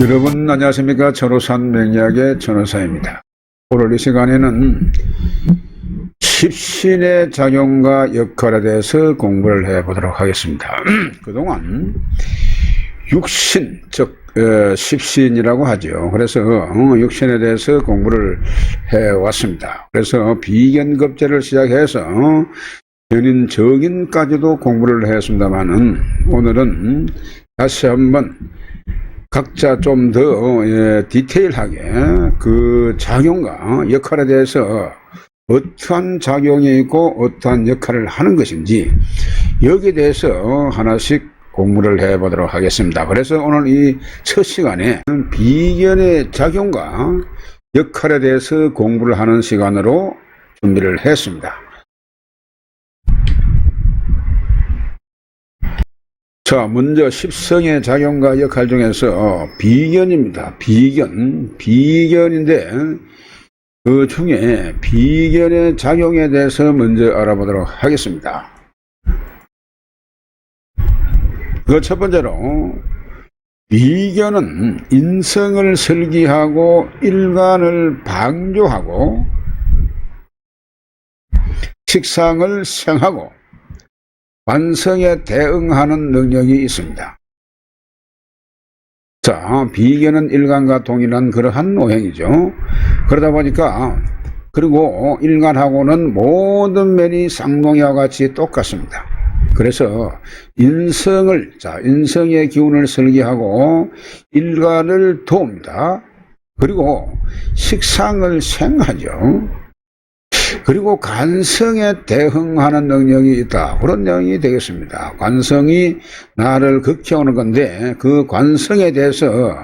여러분 안녕하십니까. 전호산 맹약의 전호사입니다. 오늘 이 시간에는 십신의 작용과 역할에 대해서 공부를 해보도록 하겠습니다. 그동안 육신, 즉 십신이라고 하죠. 그래서 육신에 대해서 공부를 해왔습니다. 그래서 비견급제를 시작해서 견인, 적인까지도 공부를 했습니다만은 오늘은 다시 한번 각자 좀 더 디테일하게 그 작용과 역할에 대해서 어떠한 작용이 있고 어떠한 역할을 하는 것인지 여기에 대해서 하나씩 공부를 해보도록 하겠습니다. 그래서 오늘 이 첫 시간에 비견의 작용과 역할에 대해서 공부를 하는 시간으로 준비를 했습니다. 자, 먼저 십성의 작용과 역할 중에서 비견입니다. 비견인데 그 중에 비견의 작용에 대해서 먼저 알아보도록 하겠습니다. 그 첫 번째로 비견은 인성을 설기하고 일간을 방조하고 식상을 생하고 관성에 대응하는 능력이 있습니다. 자, 비견은 일간과 동일한 그러한 오행이죠. 그러다 보니까 그리고 일간하고는 모든 면이 쌍둥이와 같이 똑같습니다. 그래서 인성의 기운을 설계하고 일간을 도웁니다. 그리고 식상을 생하죠. 그리고 관성에 대응하는 능력이 있다. 그런 내용이 되겠습니다. 관성이 나를 극해오는 건데 그 관성에 대해서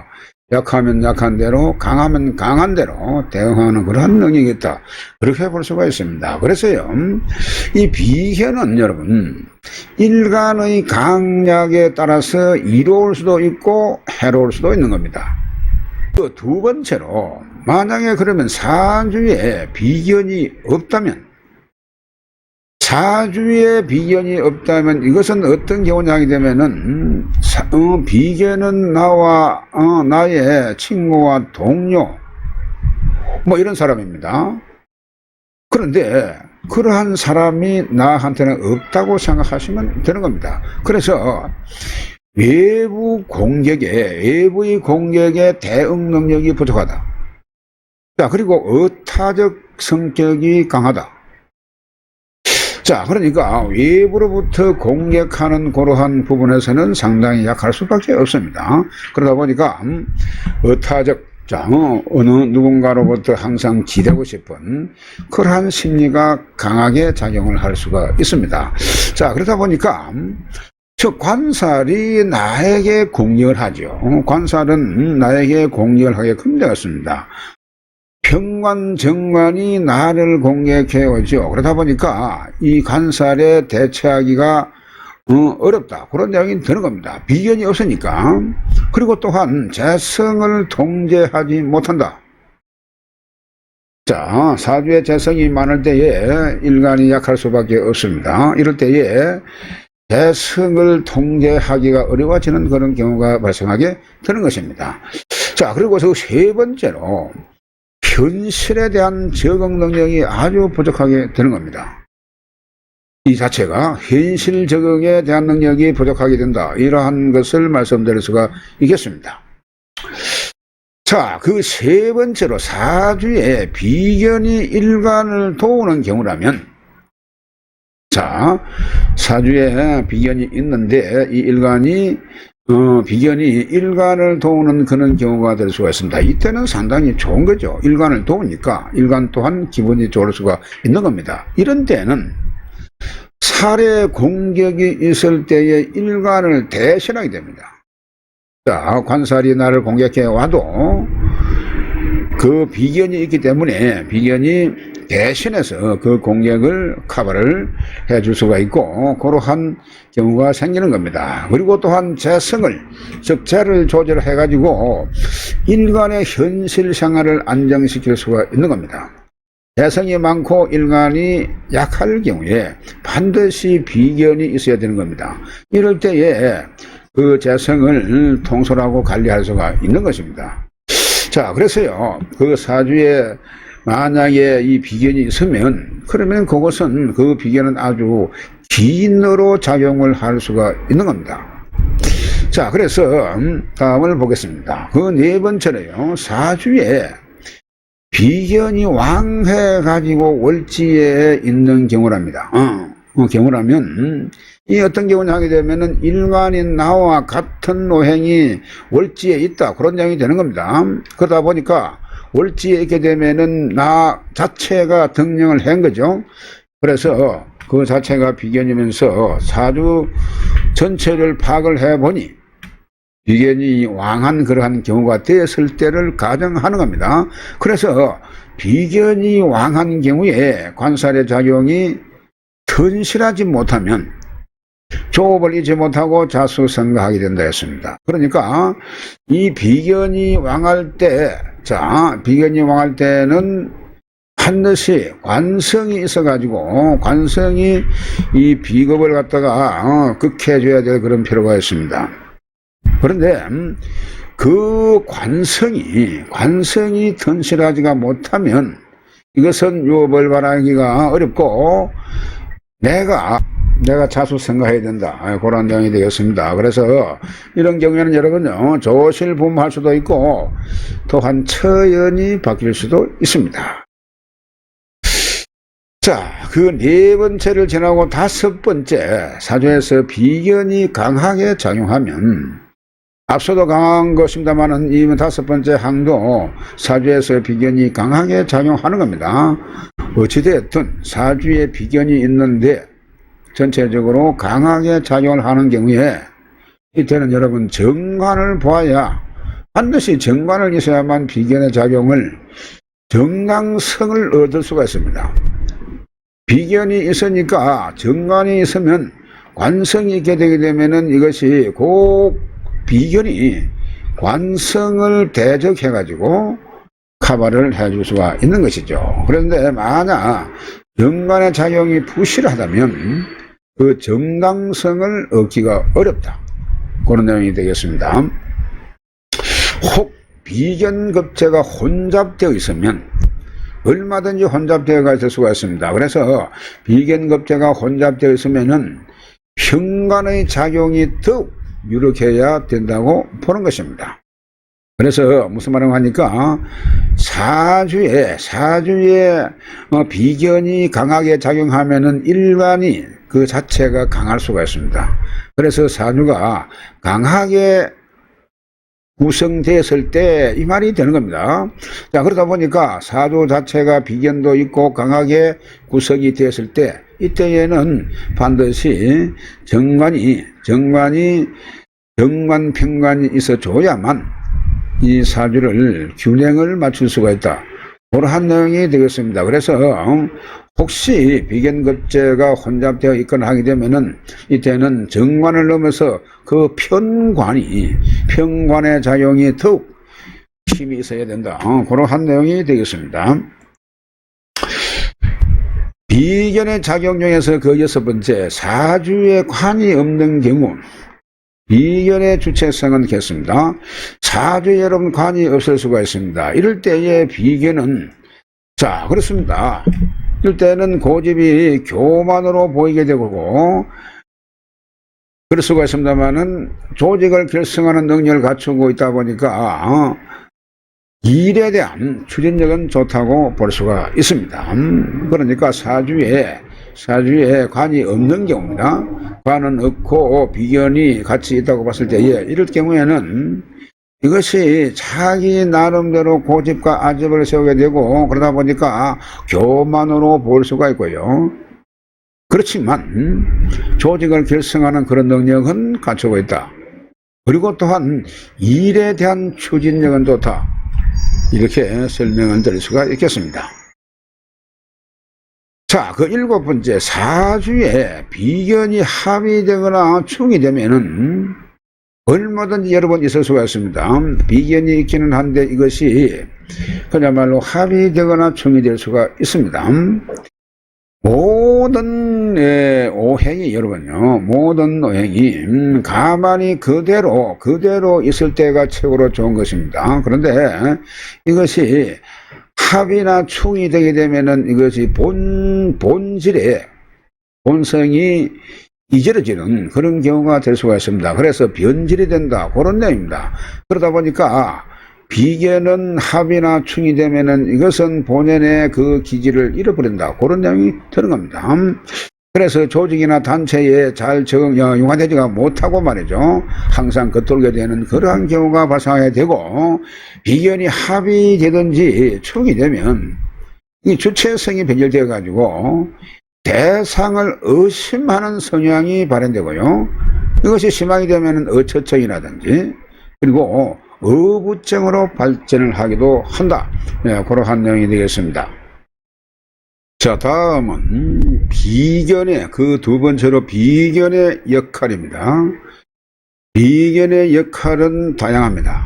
약하면 약한 대로 강하면 강한 대로 대응하는 그런 능력이 있다. 그렇게 볼 수가 있습니다. 그래서요, 이 비견은 여러분 일간의 강약에 따라서 이로울 수도 있고 해로울 수도 있는 겁니다. 또 두 번째로 만약에 그러면 사주에 비견이 없다면 이것은 어떤 경우냐게 되면은 비견은 나와 나의 친구와 동료 뭐 이런 사람입니다. 그런데 그러한 사람이 나한테는 없다고 생각하시면 되는 겁니다. 그래서 외부의 공격에 대응 능력이 부족하다. 자, 그리고 의타적 성격이 강하다. 자, 그러니까 외부로부터 공격하는 그러한 부분에서는 상당히 약할 수밖에 없습니다. 그러다 보니까 의타적, 어느 누군가로부터 항상 기대고 싶은 그러한 심리가 강하게 작용을 할 수가 있습니다. 자, 그러다 보니까 즉 관살이 나에게 공격을 하죠. 관살은 나에게 공격을 하게끔 되었습니다. 평관, 정관이 나를 공격해 오죠. 그러다 보니까 이 관살에 대처하기가 어렵다. 그런 이야기는 드는 겁니다. 비견이 없으니까. 그리고 또한 재성을 통제하지 못한다. 자, 사주에 재성이 많을 때에 일간이 약할 수밖에 없습니다. 이럴 때에 재성을 통제하기가 어려워지는 그런 경우가 발생하게 되는 것입니다. 자, 그리고 세 번째로 현실에 대한 적응 능력이 아주 부족하게 되는 겁니다. 이 자체가 현실 적응에 대한 능력이 부족하게 된다. 이러한 것을 말씀드릴 수가 있겠습니다. 자, 그 세 번째로 사주에 비견이 일간을 도우는 경우라면, 자, 사주에 비견이 있는데 이 비견이 일간을 도우는 그런 경우가 될 수가 있습니다. 이때는 상당히 좋은 거죠. 일간을 도우니까 일간 또한 기분이 좋을 수가 있는 겁니다. 이런 때는 살해 공격이 있을 때에 일간을 대신하게 됩니다. 자, 관살이 나를 공격해 와도 그 비견이 있기 때문에 비견이 대신해서 그 공격을 커버를 해줄 수가 있고 그러한 경우가 생기는 겁니다. 그리고 또한 재성을, 즉 재를 조절해 가지고 일간의 현실 생활을 안정시킬 수가 있는 겁니다. 재성이 많고 일간이 약할 경우에 반드시 비견이 있어야 되는 겁니다. 이럴 때에 그 재성을 통솔하고 관리할 수가 있는 것입니다. 자, 그래서요, 그 사주에 만약에 이 비견이 있으면, 그러면 그것은, 그 비견은 아주 기인으로 작용을 할 수가 있는 겁니다. 자, 그래서 다음을 보겠습니다. 그 네 번째로요, 사주에 비견이 왕해가지고 월지에 있는 경우랍니다. 경우라면, 이 어떤 경우냐 하게 되면은 일간이 나와 같은 노행이 월지에 있다. 그런 장이 되는 겁니다. 그러다 보니까 월지에 있게 되면은 나 자체가 등령을 한 거죠. 그래서 그 자체가 비견이면서 사주 전체를 파악을 해보니 비견이 왕한 그러한 경우가 되었을 때를 가정하는 겁니다. 그래서 비견이 왕한 경우에 관살의 작용이 튼실하지 못하면 조업을 잊지 못하고 자수성가하게 된다 했습니다. 그러니까 이 비견이 왕할 때, 자, 비견이 왕할 때는 반드시 관성이 있어가지고 관성이 이 비겁을 갖다가 극해줘야 될 그런 필요가 있습니다. 그런데 그 관성이 튼실하지가 못하면 이것은 유업을 발하기가 어렵고 내가 자수성가해야 된다. 그런 장이 되겠습니다. 그래서 이런 경우에는 여러분요, 조실부모할 수도 있고 또한 처연이 바뀔 수도 있습니다. 자, 그 네 번째를 지나고 다섯 번째, 사주에서 비견이 강하게 작용하면, 앞서도 강한 것입니다만은 이 다섯 번째 항도 사주에서 비견이 강하게 작용하는 겁니다. 어찌되었든 사주에 비견이 있는데 전체적으로 강하게 작용을 하는 경우에 이때는 여러분 정관을 보아야, 반드시 정관을 있어야만 비견의 작용을, 정강성을 얻을 수가 있습니다. 비견이 있으니까 정관이 있으면 관성이 있게 되게 되면은 이것이 꼭 비견이 관성을 대적해 가지고 카바를 해줄 수가 있는 것이죠. 그런데 만약 정관의 작용이 부실하다면 그 정강성을 얻기가 어렵다. 그런 내용이 되겠습니다. 혹 비견급제가 혼잡되어 있으면 얼마든지 혼잡되어 있을 수가 있습니다. 그래서 비견급제가 혼잡되어 있으면은 현관의 작용이 더욱 유력해야 된다고 보는 것입니다. 그래서 무슨 말을 하니까 사주에 비견이 강하게 작용하면은 일간이 그 자체가 강할 수가 있습니다. 그래서 사주가 강하게 구성됐을 때 이 말이 되는 겁니다. 자, 그러다 보니까 사주 자체가 비견도 있고 강하게 구성이 되었을 때 이때에는 반드시 정관 평관이 있어줘야만 이 사주를 균형을 맞출 수가 있다. 그러한 내용이 되겠습니다. 그래서 혹시 비견급제가 혼잡되어 있거나 하게 되면은 이때는 정관을 넘어서 그 평관의 작용이 더욱 힘이 있어야 된다. 그러한 내용이 되겠습니다. 비견의 작용 중에서 그 여섯 번째, 사주에 관이 없는 경우 비견의 주체성은 겠습니다. 사주에 여러분 관이 없을 수가 있습니다. 이럴 때의 비견은, 자, 그렇습니다. 이럴 때는 고집이 교만으로 보이게 되고 그럴 수가 있습니다만은 조직을 결성하는 능력을 갖추고 있다 보니까 일에 대한 추진력은 좋다고 볼 수가 있습니다. 그러니까 사주에 관이 없는 경우입니다. 관은 없고 비견이 같이 있다고 봤을 때에 이럴 경우에는 이것이 자기 나름대로 고집과 아집을 세우게 되고 그러다 보니까 교만으로 볼 수가 있고요. 그렇지만 조직을 결성하는 그런 능력은 갖추고 있다. 그리고 또한 일에 대한 추진력은 좋다. 이렇게 설명을 드릴 수가 있겠습니다. 자, 그 일곱 번째, 사주에 비견이 합의되거나 충이 되면은 얼마든지 여러 번 있을 수가 있습니다. 비견이 있기는 한데 이것이 그야말로 합의되거나 충이 될 수가 있습니다. 모든 오행이 여러분요, 모든 오행이 가만히 그대로 있을 때가 최고로 좋은 것입니다. 그런데 이것이 합이나 충이 되게 되면은 이것이 본질의 본성이 이저려지는 그런 경우가 될 수가 있습니다. 그래서 변질이 된다, 그런 내용입니다. 그러다 보니까 비견은 합이나 충이 되면은 이것은 본연의 그 기질을 잃어버린다, 그런 내용이 되는 겁니다. 그래서 조직이나 단체에 잘 융화되지가 못하고 말이죠, 항상 겉돌게 되는 그러한 경우가 발생하게 되고, 비견이 합이 되든지 충이 되면 이 주체성이 변질되어 가지고 대상을 의심하는 성향이 발현되고요, 이것이 심하게 되면 어처청이라든지 그리고 어부증으로 발전을 하기도 한다. 그러한 내용이 되겠습니다. 자, 다음은 비견의 그 두 번째로 비견의 역할입니다. 비견의 역할은 다양합니다.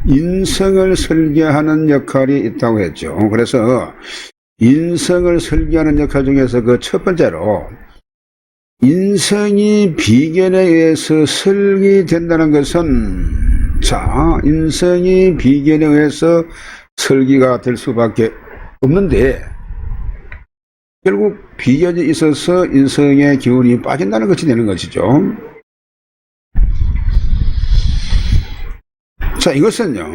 인성을 설계하는 역할이 있다고 했죠. 그래서 인성을 설계하는 역할 중에서 그 첫 번째로, 인성이 비견에 의해서 설계된다는 것은, 자, 인성이 비견에 의해서 설계가 될 수밖에 없는데, 결국 비견이 있어서 인성의 기운이 빠진다는 것이 되는 것이죠. 자, 이것은요,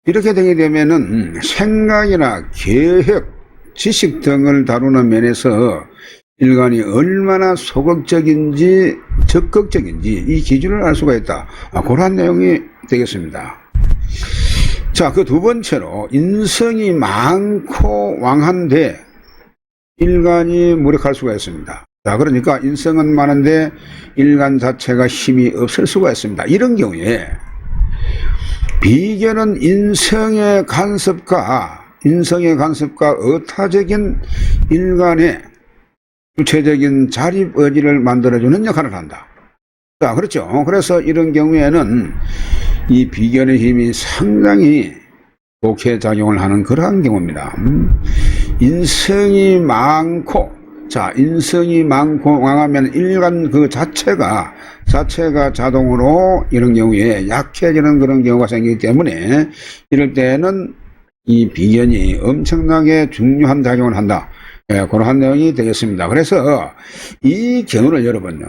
이렇게 되게 되면은 생각이나 계획, 지식 등을 다루는 면에서 인간이 얼마나 소극적인지 적극적인지 이 기준을 알 수가 있다. 그런 내용이 되겠습니다. 자, 그 두 번째로, 인성이 많고 왕한데 일간이 무력할 수가 있습니다. 자, 그러니까 인성은 많은데 일간 자체가 힘이 없을 수가 있습니다. 이런 경우에 비견은 인성의 간섭과 의타적인 일간의 구체적인 자립 의지를 만들어주는 역할을 한다. 자, 그렇죠. 그래서 이런 경우에는 이 비견의 힘이 상당히 좋게 작용을 하는 그러한 경우입니다. 인성이 많고, 자, 인성이 많고 왕하면 일간 그 자체가 자동으로 이런 경우에 약해지는 그런 경우가 생기기 때문에 이럴 때는 이 비견이 엄청나게 중요한 작용을 한다. 그러한 내용이 되겠습니다. 그래서 이 경우를 여러분요,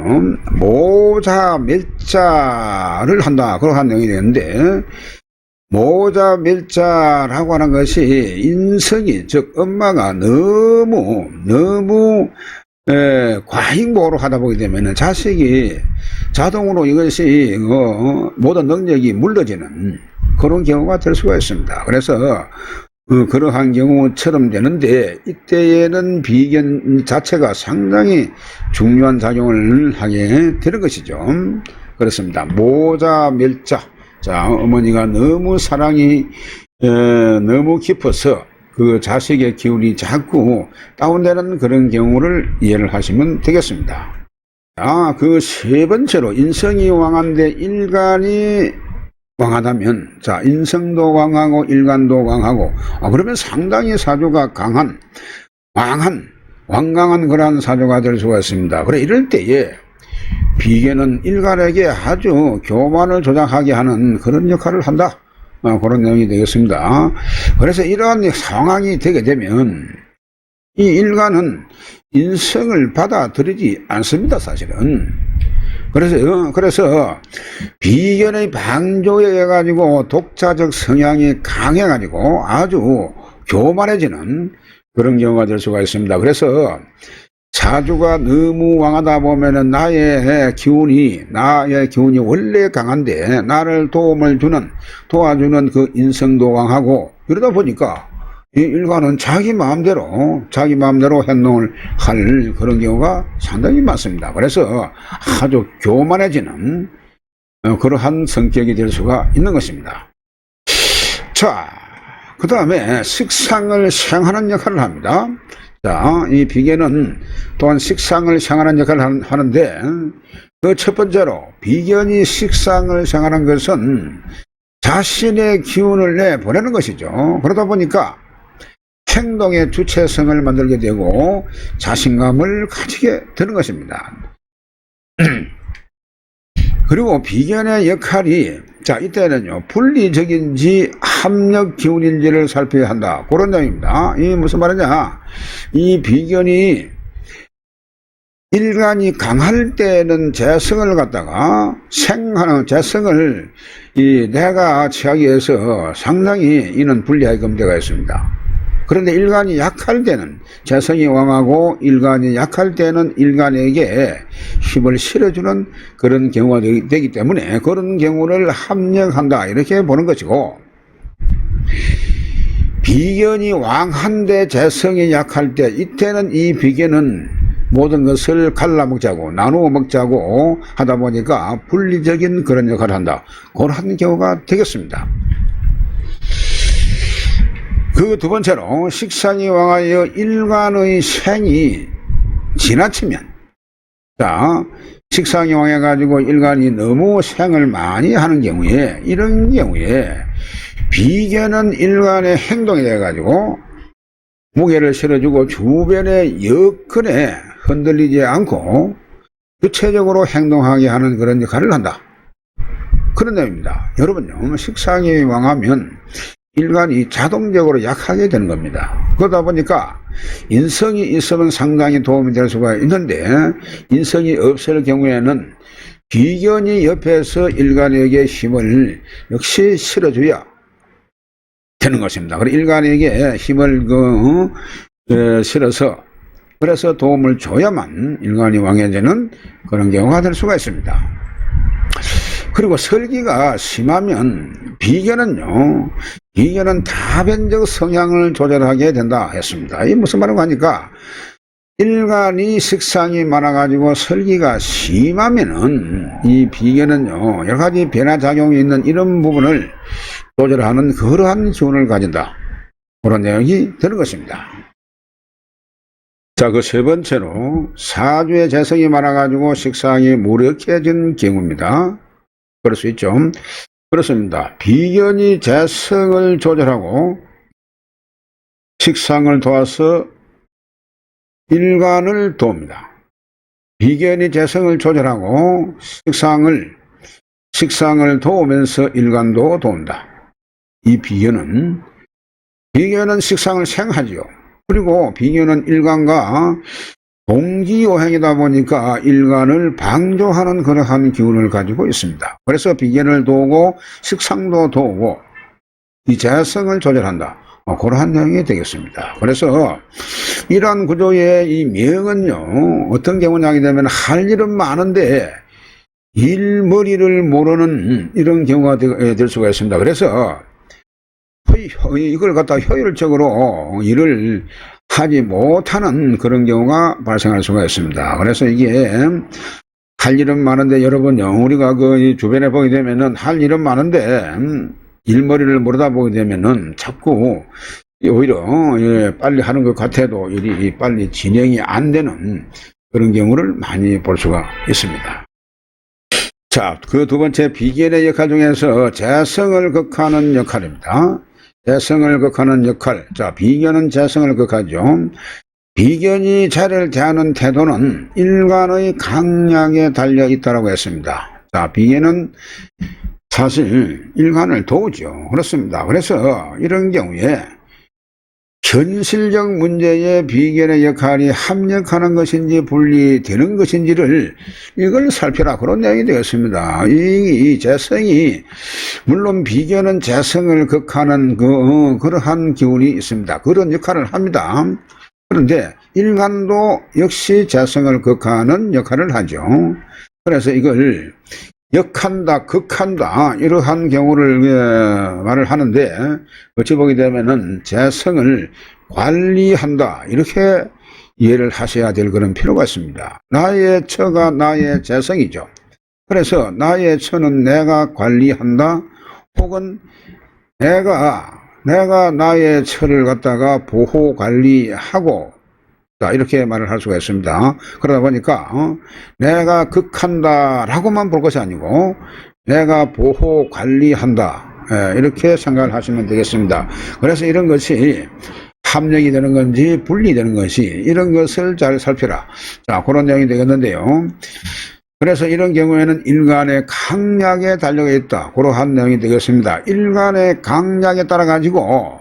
모자멸자를 한다, 그러한 내용이 되는데, 모자멸자라고 하는 것이 인성이, 즉 엄마가 너무 과잉보호를 하다 보게 되면 자식이 자동으로 이것이 모든 능력이 물러지는 그런 경우가 될 수가 있습니다. 그래서 그러한 경우처럼 되는데, 이때에는 비견 자체가 상당히 중요한 작용을 하게 되는 것이죠. 그렇습니다. 모자멸자. 자, 어머니가 너무 사랑이 너무 깊어서 그 자식의 기운이 자꾸 다운되는 그런 경우를 이해를 하시면 되겠습니다. 자, 그 세 번째로, 인성이 왕한데 일간이 왕하다면, 자, 인성도 왕하고 일간도 왕하고, 그러면 상당히 사주가 완강한 그러한 사주가 될 수가 있습니다. 그래, 이럴 때에 비견은 일간에게 아주 교만을 조장하게 하는 그런 역할을 한다. 그런 내용이 되겠습니다. 그래서 이러한 상황이 되게 되면 이 일간은 인성을 받아들이지 않습니다, 사실은. 그래서 비견의 방조에 의해 가지고 독자적 성향이 강해 가지고 아주 교만해지는 그런 경우가 될 수가 있습니다. 그래서 사주가 너무 왕하다 보면은 나의 기운이 원래 강한데 나를 도와주는 그 인성도 강하고, 이러다 보니까 이 일간은 자기 마음대로 행동을 할 그런 경우가 상당히 많습니다. 그래서 아주 교만해지는 그러한 성격이 될 수가 있는 것입니다. 자, 그 다음에 식상을 생하는 역할을 합니다. 자, 이 비견은 또한 식상을 생하는 역할을 하는데, 그 첫 번째로 비견이 식상을 생하는 것은 자신의 기운을 내보내는 것이죠. 그러다 보니까 행동의 주체성을 만들게 되고 자신감을 가지게 되는 것입니다. 그리고 비견의 역할이 이때는요 분리적인지 합력 기운인지를 살펴야 한다, 그런 점입니다. 이 무슨 말이냐, 이 비견이 일간이 강할 때는 재성을 갖다가 생하는 재성을 내가 취하기 위해서 상당히 이는 불리하게끔 되어 있습니다. 그런데 일간이 약할 때는 재성이 왕하고 일간이 약할 때는 일간에게 힘을 실어주는 그런 경우가 되기 때문에 그런 경우를 합력한다, 이렇게 보는 것이고, 비견이 왕한데 재성이 약할 때 이때는 이 비견은 모든 것을 갈라먹자고 나누어 먹자고 하다 보니까 분리적인 그런 역할을 한다, 그런 경우가 되겠습니다. 그 두 번째로 식상이 왕하여 일간의 생이 지나치면, 식상이 왕해가지고 일간이 너무 생을 많이 하는 경우에, 이런 경우에 비견은 일간의 행동이 돼가지고 무게를 실어주고 주변의 여건에 흔들리지 않고 구체적으로 행동하게 하는 그런 역할을 한다, 그런 점입니다. 여러분요, 식상이 왕하면 일간이 자동적으로 약하게 되는 겁니다. 그러다 보니까 인성이 있으면 상당히 도움이 될 수가 있는데, 인성이 없을 경우에는 비견이 옆에서 일간에게 힘을 역시 실어줘야 되는 것입니다. 그래서 일간에게 힘을 실어서 그래서 도움을 줘야만 일간이 왕해지는 그런 경우가 될 수가 있습니다. 그리고 설기가 심하면 비견은 다변적 성향을 조절하게 된다 했습니다. 이게 무슨 말인가 하니까, 일간이 식상이 많아가지고 설기가 심하면은 이 비견은요 여러 가지 변화작용이 있는 이런 부분을 조절하는 그러한 기운을 가진다, 그런 내용이 되는 것입니다. 그 세 번째로 사주의 재성이 많아가지고 식상이 무력해진 경우입니다. 그럴 수 있죠. 그렇습니다. 비견이 재성을 조절하고 식상을 도와서 일간을 도웁니다. 비견이 재성을 조절하고 식상을 도우면서 일간도 도운다. 이 비견은 식상을 생하지요. 그리고 비견은 일간과 동기오행이다 보니까 일간을 방조하는 그러한 기운을 가지고 있습니다. 그래서 비견을 도우고 식상도 도우고 이 재성을 조절한다, 그러한 내용이 되겠습니다. 그래서 이러한 구조의 이 명은요 어떤 경우냐 하게 되면 할 일은 많은데 일머리를 모르는 이런 경우가 될 수가 있습니다. 그래서 이걸 갖다 효율적으로 일을 하지 못하는 그런 경우가 발생할 수가 있습니다. 그래서 이게 할 일은 많은데, 여러분요, 우리가 주변에 보게 되면은 할 일은 많은데 일머리를 모르다 보게 되면은 자꾸 오히려 빨리 하는 것 같아도 일이 빨리 진행이 안 되는 그런 경우를 많이 볼 수가 있습니다. 그 두 번째 비견의 역할 중에서 재성을 극하는 역할입니다. 재성을 극하는 역할. 비견은 재성을 극하죠. 비견이 자를 대하는 태도는 일간의 강약에 달려 있다고 했습니다. 비견은 사실 일간을 도우죠. 그렇습니다. 그래서 이런 경우에 현실적 문제에 비견의 역할이 합력하는 것인지 분리되는 것인지를 이걸 살펴라, 그런 내용이 되겠습니다. 이 재성이, 물론 비견은 재성을 극하는 그러한 기운이 있습니다. 그런 역할을 합니다. 그런데 일간도 역시 재성을 극하는 역할을 하죠. 그래서 이걸 역한다, 극한다, 이러한 경우를 말을 하는데, 어찌 보게 되면은 재성을 관리한다, 이렇게 이해를 하셔야 될 그런 필요가 있습니다. 나의 처가 나의 재성이죠. 그래서 나의 처는 내가 관리한다, 혹은 내가 나의 처를 갖다가 보호 관리하고, 이렇게 말을 할 수가 있습니다. 그러다 보니까 내가 극한다 라고만 볼 것이 아니고 내가 보호 관리한다, 이렇게 생각을 하시면 되겠습니다. 그래서 이런 것이 합력이 되는 건지 분리되는 것이 이런 것을 잘 살펴라. 자, 그런 내용이 되겠는데요. 그래서 이런 경우에는 일간의 강약에 달려가 있다. 그러한 내용이 되겠습니다. 일간의 강약에 따라 가지고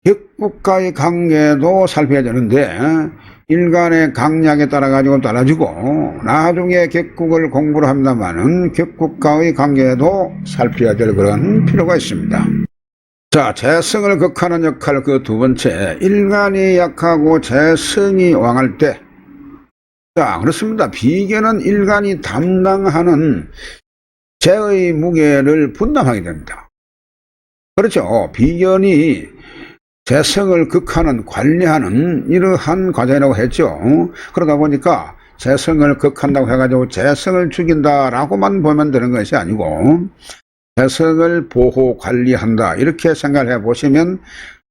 격국과의 관계도 살펴야 되는데 일간의 강약에 따라 가지고 달라지고 나중에 격국을 공부를 합니다만은 격국과의 관계도 살펴야 될 그런 필요가 있습니다. 자, 재성을 극하는 역할 그 두 번째, 일간이 약하고 재성이 왕할 때. 자, 그렇습니다. 비견은 일간이 담당하는 재의 무게를 분담하게 됩니다. 그렇죠. 비견이 재성을 극하는, 관리하는 이러한 과정이라고 했죠. 그러다 보니까 재성을 극한다고 해가지고 재성을 죽인다라고만 보면 되는 것이 아니고 재성을 보호, 관리한다 이렇게 생각을 해보시면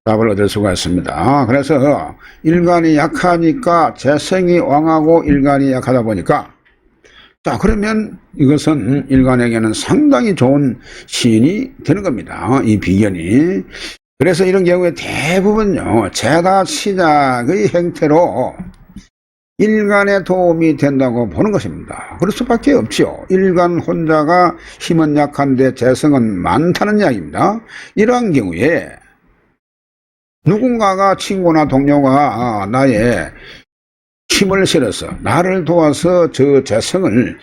답을 얻을 수가 있습니다. 그래서 일간이 약하니까 재성이 왕하고 일간이 약하다 보니까 자, 그러면 이것은 일간에게는 상당히 좋은 시인이 되는 겁니다. 이 비견이. 그래서 이런 경우에 대부분요, 제다 시작의 형태로 일간에 도움이 된다고 보는 것입니다. 그럴 수밖에 없죠. 일간 혼자가 힘은 약한데 재성은 많다는 이야기입니다. 이러한 경우에 누군가가 친구나 동료가 나의 힘을 실어서 나를 도와서 저 재성을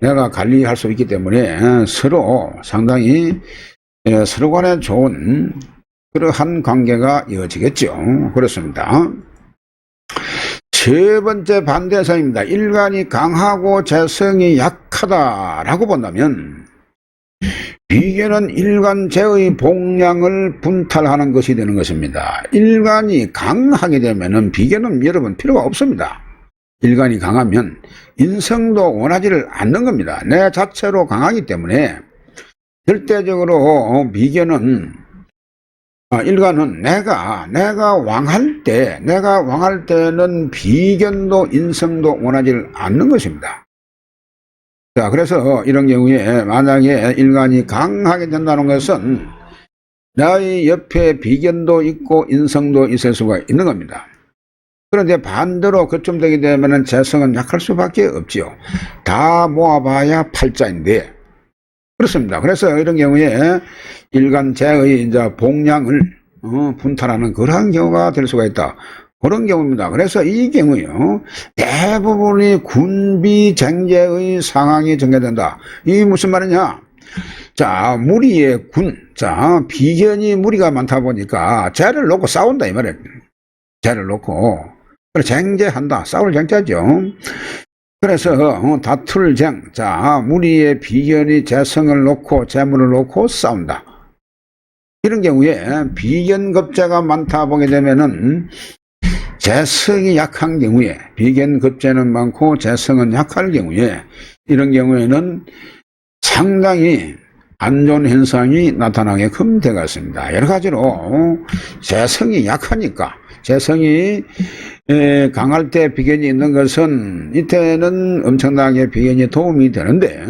내가 관리할 수 있기 때문에 서로 상당히 서로 간에 좋은 그러한 관계가 이어지겠죠. 그렇습니다. 세 번째 반대사입니다. 일간이 강하고 재성이 약하다라고 본다면 비견은 일간재의 복량을 분탈하는 것이 되는 것입니다. 일간이 강하게 되면은 비견은 여러분 필요가 없습니다. 일간이 강하면 인성도 원하지를 않는 겁니다. 내 자체로 강하기 때문에 절대적으로 비견은 일간은 내가 왕할 때는 비견도 인성도 원하지를 않는 것입니다. 자, 그래서 이런 경우에 만약에 일간이 강하게 된다는 것은 나의 옆에 비견도 있고 인성도 있을 수가 있는 겁니다. 그런데 반대로 그쯤 되게 되면 재성은 약할 수밖에 없지요. 다 모아봐야 팔자인데 그렇습니다. 그래서 이런 경우에 일간재의 이제 복량을 분탈하는 그러한 경우가 될 수가 있다. 그런 경우입니다. 그래서 이 경우요, 대부분이 군비쟁제의 상황이 전개된다. 이게 무슨 말이냐? 자, 무리의 군, 자, 비견이 무리가 많다 보니까 재를 놓고 싸운다 이 말이에요. 재를 놓고 쟁제한다. 싸울 쟁제죠. 그래서 다툴 쟁, 자, 무리의 비견이 재성을 놓고 재물을 놓고 싸운다. 이런 경우에 비견급제가 많다 보게 되면은 재성이 약한 경우에 비견급제는 많고 재성은 약할 경우에 이런 경우에는 상당히 안 좋은 현상이 나타나게끔 되겠습니다. 여러 가지로 재성이 약하니까 재성이 강할 때 비견이 있는 것은 이때는 엄청나게 비견이 도움이 되는데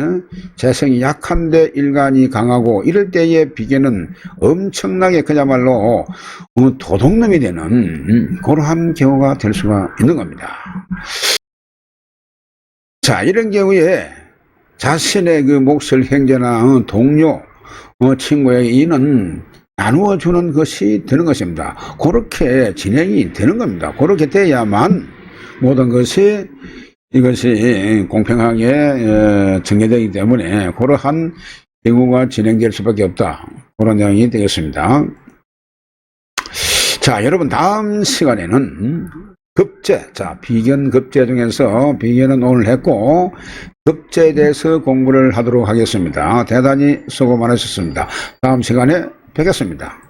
재성이 약한데 일간이 강하고 이럴 때의 비견은 엄청나게 그야말로 도둑놈이 되는 그러한 경우가 될 수가 있는 겁니다. 자, 이런 경우에 자신의 그 몫을 형제나 동료, 친구에게 이는 나누어 주는 것이 되는 것입니다. 그렇게 진행이 되는 겁니다. 그렇게 돼야만 모든 것이 이것이 공평하게 정해되기 때문에 그러한 경우가 진행될 수밖에 없다. 그런 내용이 되겠습니다. 자, 여러분 다음 시간에는 급제, 자, 비견 급제 중에서 비견은 오늘 했고 급제에 대해서 공부를 하도록 하겠습니다. 대단히 수고 많으셨습니다. 다음 시간에 뵙겠습니다.